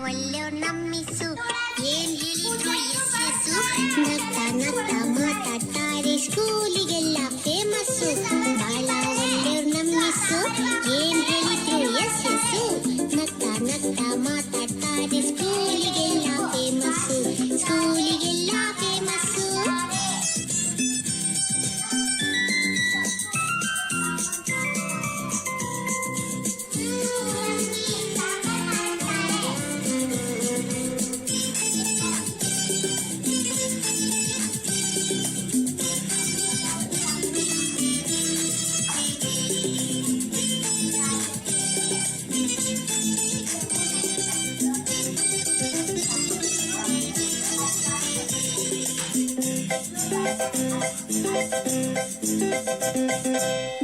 ಒಳ್ಳೆಯವ್ರ್ ನಮ್ಮಿಸು ಏನ್ ಹೇಳಿದ್ರು S S ನಗ್ತಾ ನಗ್ತಾ ಮಾತಾಡ್ತಾರೆ ಸ್ಕೂಲಿಗೆಲ್ಲ ಫೇಮಸ್ಸು ಬಾಳ ಒಳ್ಳೆಯವ್ರ್ ನಮ್ಮಿಸು ಏನ್ ಹೇಳಿದ್ರು ಎಸ್ ಎಸ್ಸು ನಗ್ತಾ ನಗ್ತಾ ಮಾತಾಡ್ತಾರೆ ಸ್ಕೂಲಿಗೆಲ್ಲ ಫೇಮಸ್ಸು ಸ್ಕೂಲಿಗೆಲ್ಲ ಫೇಮಸ್ಸು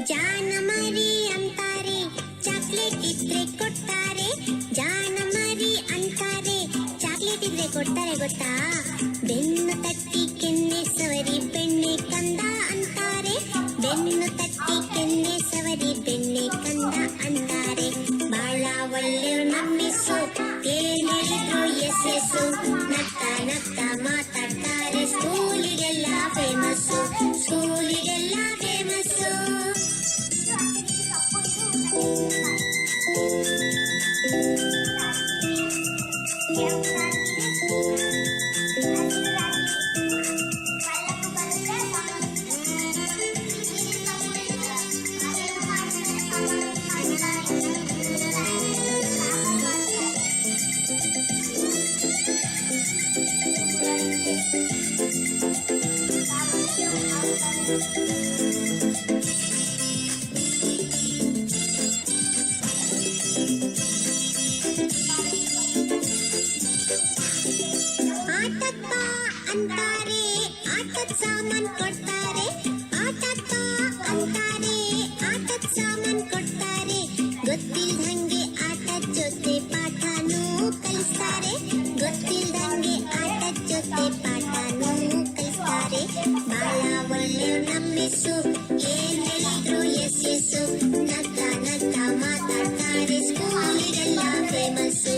ಜಾನ ಮರಿ ಅಂತಾರೆ ಚಾಕ್ಲೇಟ್ ಇದ್ರೆ ಕೊಡ್ತಾರೆ ಜಾನ ಮರಿ ಅಂತಾರೆ ಚಾಕ್ಲೇಟ್ ಇದ್ರೆ ಕೊಡ್ತಾರೆ ಗೊತ್ತಾ ಬೆನ್ನು ತಟ್ಟಿ ಕೆನ್ನೆ ಸವರಿ ಬೆಣ್ಣೆ ಕಂದ ಅಂತಾರೆ ಬೆನ್ನು ತಟ್ಟಿ ಕೆನ್ನೆ ಸವರಿ ಬೆಣ್ಣೆ ಕಂದ ಅಂತಾರೆ ಬಾಳ ಒಳ್ಳೆಯವ್ರು ನಮ್ಮಿಸು ಏನ್ ಹೇಳಿದ್ರು ಎಸ್ ಎಸ್ಸು ನಗ್ತಾ ನಗ್ತಾ ಮಾತಾಡ್ತಾರೆ ಸ್ಕೂಲಿಗೆಲ್ಲ ಫೇಮಸ್ಸು ಸ್ಕೂಲಿಗೆಲ್ಲ ಫೇಮಸ್ಸು ಆಟಕ್ಕ ಅಂತಾರೆ ಆಟದ ಸಾಮಾನ್ ಕೊಡ್ತಾರೆ ಆಟಕ್ಕ ಅಂತಾರೆ ಆಟದ ಸಾಮಾನ್ ಕೊಡ್ತಾರೆ ಗೊತ್ತಿಲ್ದಂಗೆ ಆಟದ ಜೊತೆ ಪಾಠನೂ ಕಲಿಸ್ತಾರೆ ಗೊತ್ತಿಲ್ದಂಗೆ ಆಟದ ಜೊತೆ ಪಾಠನೂ ಕಲಿಸ್ತಾರೆ ಬಾಳ ಒಳ್ಳೆಯವ್ರು ನಮ್ಮಿಸು ಏನ್ ಹೇಳಿದ್ರು ಎಸ್ ಎಸ್ಸು ನಗ್ತಾ ನಗ್ತಾ ಮಾತಾಡ್ತಾರೆ ಸ್ಕೂಲಿಗೆಲ್ಲ ಫೇಮಸ್ಸು